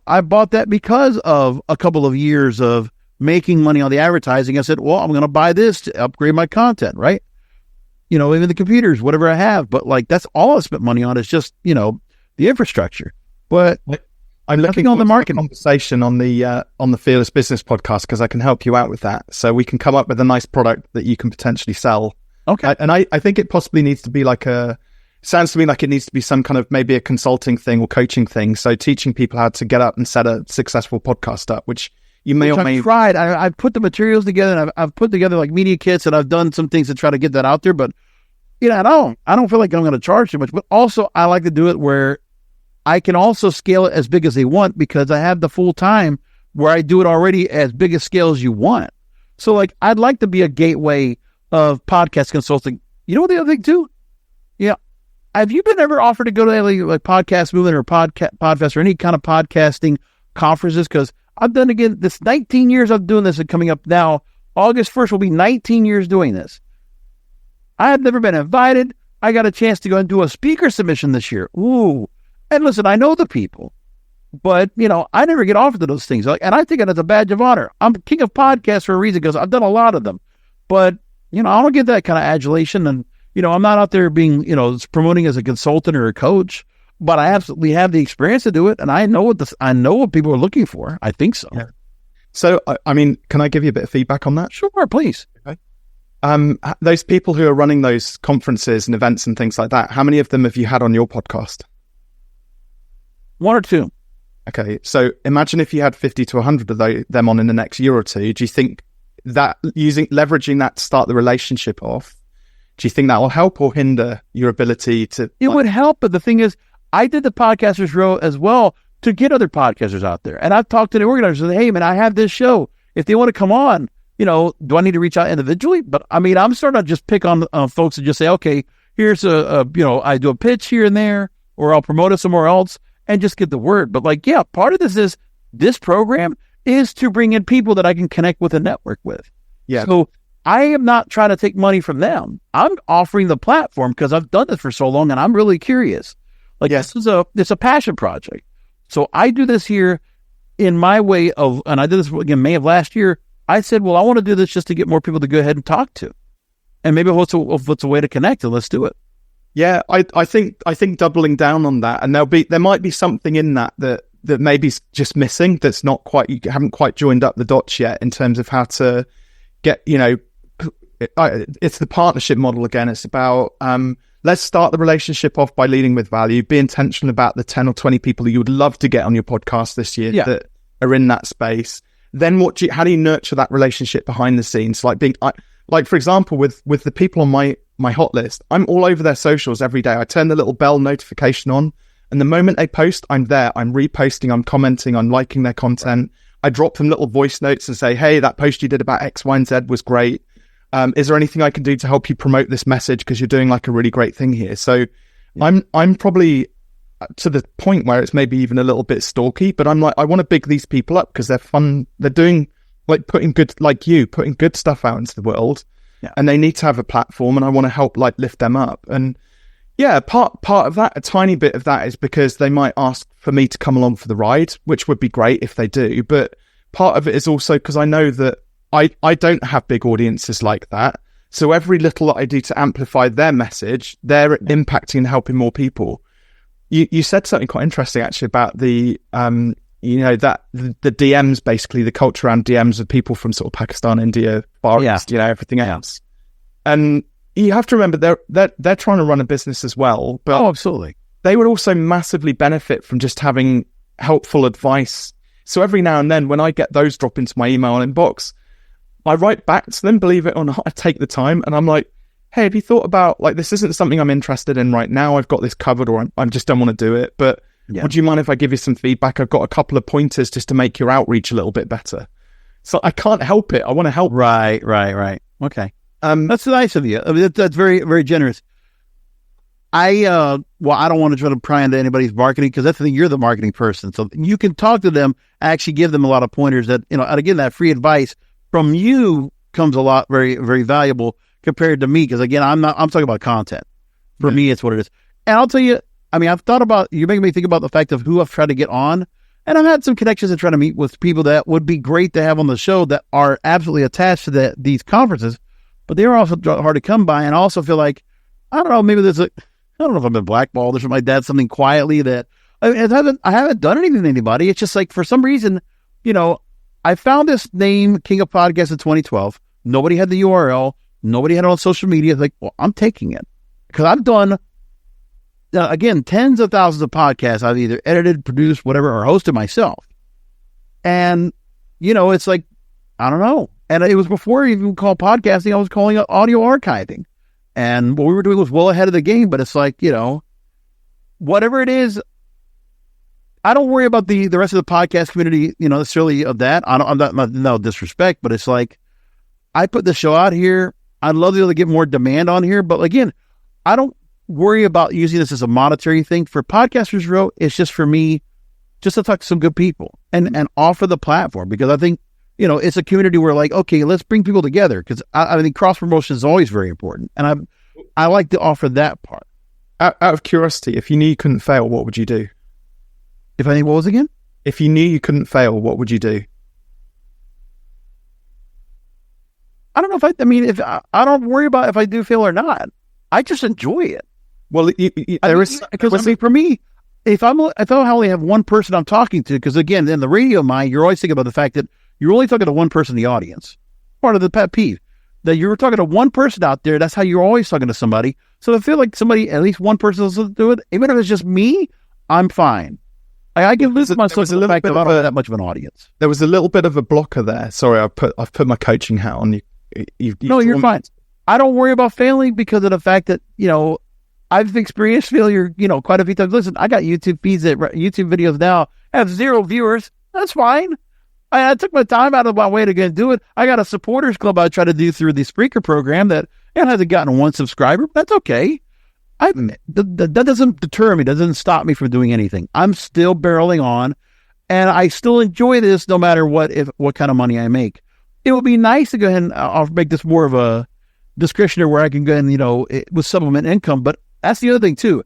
I bought that because of a couple of years of making money on the advertising. I said, well, I'm going to buy this to upgrade my content, right? Even the computers, whatever I have. But like, that's all I spent money on is just, the infrastructure. But I'm looking on the market conversation on the Fearless Business podcast because I can help you out with that. So we can come up with a nice product that you can potentially sell. Okay. And I think it possibly needs to be sounds to me like it needs to be some kind of maybe a consulting thing or coaching thing. So teaching people how to get up and set a successful podcast up, which you may or may... I've tried. I've put the materials together and I've put together like media kits and I've done some things to try to get that out there. But, I don't feel like I'm going to charge too much. But also I like to do it where I can also scale it as big as they want because I have the full time where I do it already as big a scale as you want. So like, I'd like to be a gateway of podcast consulting. You know what the other thing too? Yeah. Have you been ever offered to go to like podcast movement or podfest or any kind of podcasting conferences? Because I've done this 19 years of doing this and coming up now, August 1st will be 19 years doing this. I have never been invited. I got a chance to go and do a speaker submission this year. Ooh. And listen, I know the people, but I never get offered to those things. And I think it's a badge of honor. I'm king of podcasts for a reason because I've done a lot of them, but I don't get that kind of adulation. And, I'm not out there being, promoting as a consultant or a coach, but I absolutely have the experience to do it. And I know what people are looking for. I think so. Yeah. So, I mean, can I give you a bit of feedback on that? Sure, please. Okay. Those people who are running those conferences and events and things like that, how many of them have you had on your podcast? 1 or 2. Okay. So imagine if you had 50 to 100 of them on in the next year or two. Do you think that leveraging that to start the relationship off, do you think that will help or hinder your ability to... It would help, but the thing is, I did the Podcasters Row as well to get other podcasters out there. And I've talked to the organizers and said, hey, man, I have this show. If they want to come on, do I need to reach out individually? But I mean, I'm starting to just pick on folks and just say, okay, here's I do a pitch here and there, or I'll promote it somewhere else and just get the word. But like, yeah, part of this program is to bring in people that I can connect with and network with. Yeah. So I am not trying to take money from them. I'm offering the platform because I've done this for so long and I'm really curious. Like, yes, it's a passion project. So I do this here in my way of, and I did this again, May of last year. I said, well, I want to do this just to get more people to go ahead and talk to. And maybe what's a way to connect, and let's do it. Yeah, I think doubling down on that, and there might be something in that maybe just missing. That's not quite, you haven't quite joined up the dots yet in terms of how to get, it's the partnership model again. It's about let's start the relationship off by leading with value. Be intentional about the 10 or 20 people that you would love to get on your podcast this year that are in that space. Then how do you nurture that relationship behind the scenes? Like for example, with the people on my hot list, I'm all over their socials every day. I turn the little bell notification on, and the moment they post, I'm there. I'm reposting, I'm commenting, I'm liking their content. I drop them little voice notes and say, hey, that post you did about X, Y, and Z was great. Is there anything I can do to help you promote this message? Because you're doing like a really great thing here. So I'm probably to the point where it's maybe even a little bit stalky, but I'm like, I want to big these people up because they're fun. They're doing putting good stuff out into the world, and they need to have a platform, and I want to help lift them up. And yeah, part of that, a tiny bit of that is because they might ask for me to come along for the ride, which would be great if they do. But part of it is also because I know that I don't have big audiences like that. So every little that I do to amplify their message, they're impacting and helping more people. You said something quite interesting actually about the that the DMs, basically the culture around DMs of people from sort of Pakistan, India, Far East, everything else. And you have to remember they're trying to run a business as well. But absolutely. They would also massively benefit from just having helpful advice. So every now and then when I get those drop into my email inbox, I write back to them, believe it or not. I take the time and I'm like, hey, have you thought about, like, this isn't something I'm interested in right now. I've got this covered, or I just don't want to do it. But would you mind if I give you some feedback? I've got a couple of pointers just to make your outreach a little bit better. So I can't help it. I want to help. Right. Okay. That's nice of you. I mean, that's very, very generous. I don't want to try to pry into anybody's marketing, because that's the thing. You're the marketing person. So you can talk to them, actually give them a lot of pointers that, and again, that free advice from you comes a lot, very, very valuable compared to me. Because again, I'm talking about content. For me, it's what it is. And I'll tell you, I mean, I've thought about, you're making me think about the fact of who I've tried to get on. And I've had some connections and trying to meet with people that would be great to have on the show that are absolutely attached to these conferences, but they're also hard to come by. And I also feel like, I don't know, maybe I don't know if I've been blackballed or something like that, something quietly that I haven't done anything to anybody. It's just like, for some reason, I found this name, King of Podcasts, in 2012. Nobody had the URL. Nobody had it on social media. It's like, well, I'm taking it, because I've done, again, tens of thousands of podcasts I've either edited, produced, whatever, or hosted myself. And, it's like, I don't know. And it was before I even called podcasting, I was calling it audio archiving. And what we were doing was well ahead of the game. But it's like, whatever it is, I don't worry about the rest of the podcast community, necessarily of that. I'm not no disrespect, but it's like, I put the show out here. I'd love to be able to get more demand on here. But again, I don't worry about using this as a monetary thing. For Podcasters Row, it's just for me, just to talk to some good people and offer the platform, because I think, it's a community where, like, okay, let's bring people together, because I think cross promotion is always very important. And I like to offer that part. Out of curiosity, if you knew you couldn't fail, what would you do? If I think, what was again? If you knew you couldn't fail, what would you do? I don't know if I don't worry about if I do fail or not. I just enjoy it. Well, for me, if I only have one person I'm talking to, because again, in the radio mind, you're always thinking about the fact that you're only talking to one person in the audience. Part of the pet peeve that you're talking to one person out there. That's how you're always talking to somebody. So I feel like at least one person will do it. Even if it's just me, I'm fine. I can lose myself to the fact that I don't have that much of an audience. There was a little bit of a blocker there. Sorry, I've put my coaching hat on. No, you're fine. I don't worry about failing because of the fact that, I've experienced failure, quite a few times. Listen, I got YouTube feeds YouTube videos now have 0 viewers. That's fine. I took my time out of my way to go and do it. I got a supporters club I try to do through the Spreaker program that hasn't gotten 1 subscriber. That's okay. That doesn't deter me. Doesn't stop me from doing anything. I'm still barreling on, and I still enjoy this no matter what kind of money I make. It would be nice to go ahead and I'll make this more of a discretionary where I can go ahead and, with supplement income. But that's the other thing too.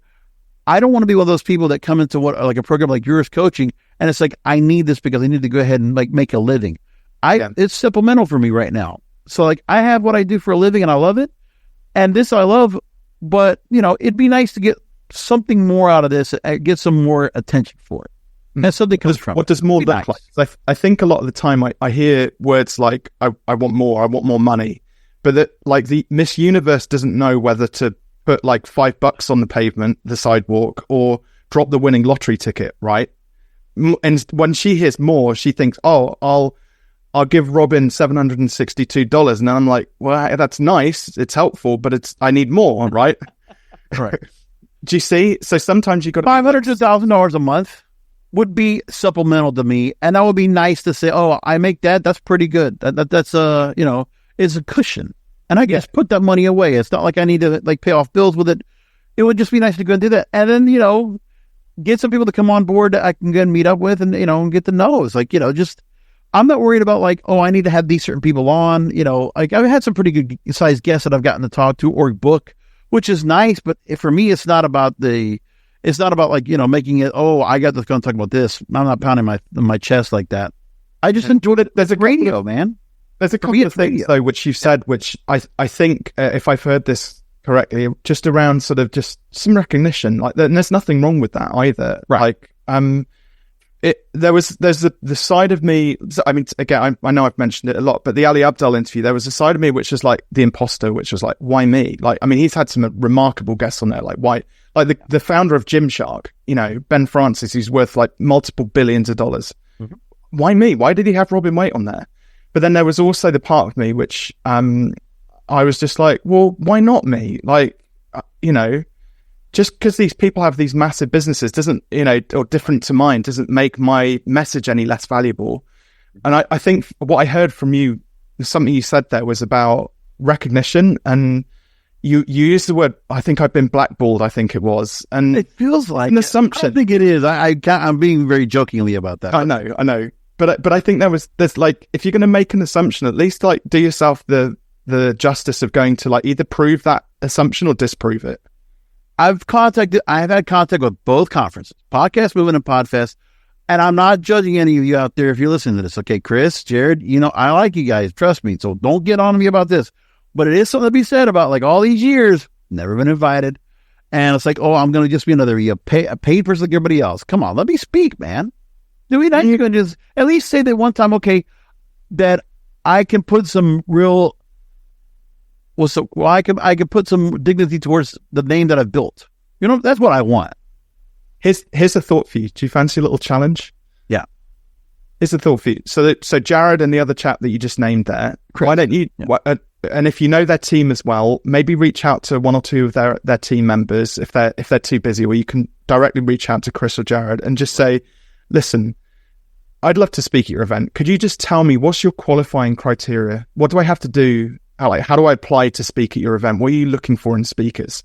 I don't want to be one of those people that come into like a program like yours coaching, and it's like, I need this because I need to go ahead and like make a living. It's supplemental for me right now. So like, I have what I do for a living and I love it. And this I love, but it'd be nice to get something more out of this, get some more attention for it. And something comes from what does more look like? I think a lot of the time I hear words like, I want more money, but that, like, the Miss Universe doesn't know whether to put like $5 on the pavement, the sidewalk, or drop the winning lottery ticket, right? And when she hears more, she thinks, oh, I'll give Robin $762. And then I'm like, well, that's nice, it's helpful, but I need more, right? Right. Do you see? So sometimes you got $500 to $1,000 a month would be supplemental to me, and that would be nice to say, oh, I make that. That's pretty good. That's it's a cushion, and I guess put that money away. It's not like I need to like pay off bills with it. It would just be nice to go and do that, and then get some people to come on board that I can go and meet up with, and and get to know. It's like just I'm not worried about like, oh, I need to have these certain people on. Like I've had some pretty good sized guests that I've gotten to talk to or book, which is nice. But for me, it's not about like, making it, oh, I got to go and talk about this. I'm not pounding my chest like that. I just enjoyed it. There's a radio, man. There's a couple of things, though, which you've said, which I think, if I've heard this correctly, just around sort of just some recognition. Like, there's nothing wrong with that either. Right. Like, there's the side of me. I mean, again, I know I've mentioned it a lot, but the Ali Abdaal interview, there was a side of me which was like the imposter, which was like, why me? Like, I mean, he's had some remarkable guests on there, like why, like the founder of Gymshark, you know, Ben Francis, who's worth like multiple billions of dollars. Mm-hmm. Why me? Why did he have Robin Waite on there? But then there was also the part of me which I was just like, well, why not me? Like, you know. Just because these people have these massive businesses doesn't, you know, or different to mine, doesn't make my message any less valuable. And I think what I heard from you, something you said there was about recognition, and you used the word, I think I've been blackballed, I think it was. And it feels like an assumption. I think it is. I'm being very jokingly about that. I know. But I think there's like, if you're going to make an assumption, at least like do yourself the justice of going to like either prove that assumption or disprove it. I've had contact with both conferences, Podcast Movement and Podfest, and I'm not judging any of you out there if you're listening to this. Okay, Chris, Jared, you know, I like you guys, trust me, so don't get on me about this. But it is something to be said about like all these years, never been invited. And it's like, oh, I'm going to just be another a paid person like everybody else. Come on, let me speak, man. Do we not? You can just at least say that one time, okay, that I can put some real... I can put some dignity towards the name that I've built. You know, that's what I want. Here's a thought for you. Do you fancy a little challenge? Yeah. Here's a thought for you. So Jared and the other chap that you just named there, Chris, why don't you, and if you know their team as well, maybe reach out to one or two of their team members if they're too busy, or you can directly reach out to Chris or Jared and just say, listen, I'd love to speak at your event. Could you just tell me what's your qualifying criteria? What do I have to do? How do I apply to speak at your event? What are you looking for in speakers?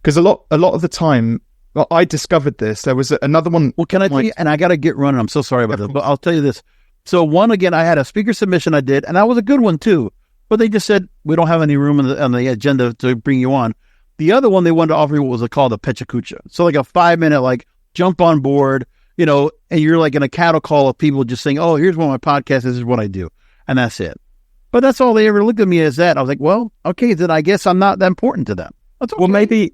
Because a lot of the time, well, I discovered this. There was another one. Well, can I tell you? And I got to get running. I'm so sorry about this, but I'll tell you this. So one, again, I had a speaker submission I did, and that was a good one too. But they just said, we don't have any room on the agenda to bring you on. The other one, they wanted to offer you what was called a pechakucha. So like a 5-minute, like jump on board, you know, and you're like in a cattle call of people just saying, oh, here's what my podcast is, this is what I do. And that's it. But that's all they ever looked at me as that. I was like, well, okay, then I guess I'm not that important to them. That's okay. Well, maybe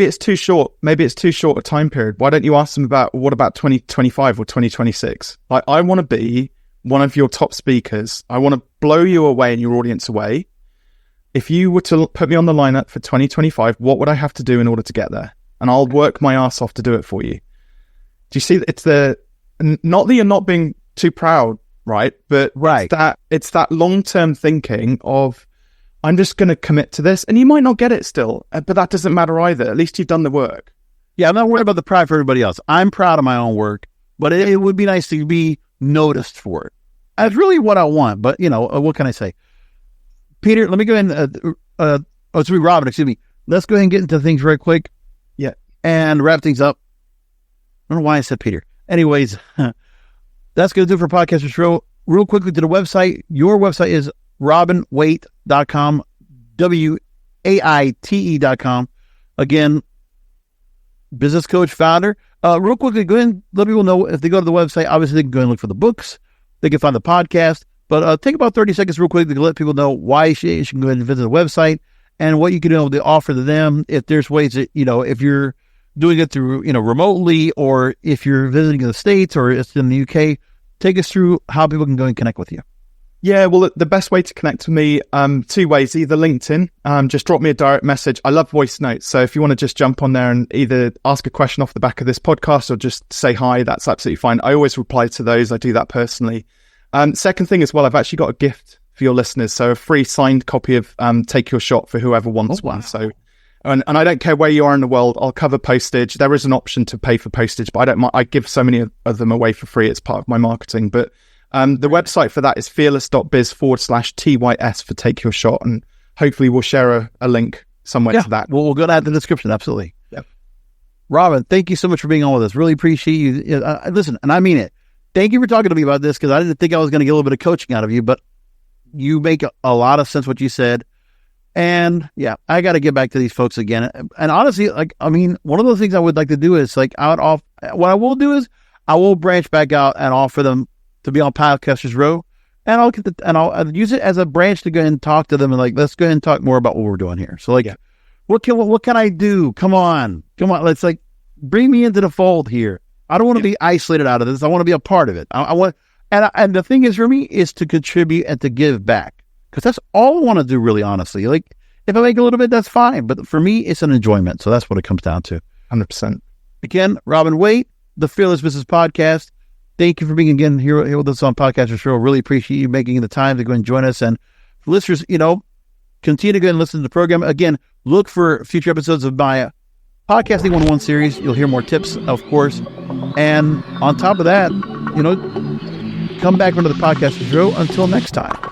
it's too short. Maybe it's too short a time period. Why don't you ask them what about 2025 or 2026? Like, I want to be one of your top speakers. I want to blow you away and your audience away. If you were to put me on the lineup for 2025, what would I have to do in order to get there? And I'll work my ass off to do it for you. Do you see? It's not that you're not being too proud, right? But right. It's that long-term thinking of, I'm just going to commit to this, and you might not get it still, but that doesn't matter either. At least you've done the work. Yeah, I'm not worried about the pride for everybody else. I'm proud of my own work, but it would be nice to be noticed for it. That's really what I want, but, you know, what can I say? Peter, let me go ahead and, it's me, Robin, excuse me. Let's go ahead and get into things very quick. Yeah. And wrap things up. I don't know why I said Peter. Anyways, that's going to do it for Podcasters Row. Real quickly to the website. Your website is robinwaite.com, WAITE.com. Again, business coach, founder. Real quickly, go ahead and let people know if they go to the website. Obviously, they can go and look for the books. They can find the podcast. But take about 30 seconds real quick to let people know why you should go ahead and visit the website and what you can do to offer to them. If there's ways that, you know, if you're doing it through, you know, remotely, or if you're visiting in the States or it's in the UK, take us through how people can go and connect with you. Yeah, well, the best way to connect with me, 2 ways, either LinkedIn, just drop me a direct message. I love voice notes. So if you want to just jump on there and either ask a question off the back of this podcast or just say hi, that's absolutely fine. I always reply to those. I do that personally. Second thing as well, I've actually got a gift for your listeners. So a free signed copy of Take Your Shot for whoever wants one. So, and I don't care where you are in the world, I'll cover postage. There is an option to pay for postage, but I give so many of them away for free. It's part of my marketing. But the website for that is fearless.biz/TYS for Take Your Shot. And hopefully we'll share a link somewhere to that. We'll go to add the description. Absolutely. Yep. Robin, thank you so much for being on with us. Really appreciate you. Listen, and I mean it. Thank you for talking to me about this, because I didn't think I was going to get a little bit of coaching out of you, but you make a lot of sense what you said. And yeah, I got to get back to these folks again. And honestly, like, I mean, one of those things I would like to do is like what I will do is I will branch back out and offer them to be on Podcasters Row, and I'll use it as a branch to go and talk to them and like, let's go ahead and talk more about what we're doing here. So like, what can I do? Come on. Let's like bring me into the fold here. I don't want to be isolated out of this. I want to be a part of it. I want, and the thing is for me is to contribute and to give back, because that's all I want to do, really, honestly. Like, if I make a little bit, that's fine. But for me, it's an enjoyment. So that's what it comes down to. 100%. Again, Robin Waite, the Fearless Business Podcast. Thank you for being again here with us on Podcasters Show. Really appreciate you making the time to go and join us. And listeners, continue to go and listen to the program. Again, look for future episodes of my Podcasting 101 series. You'll hear more tips, of course. And on top of that, come back onto the Podcasters Show. Until next time.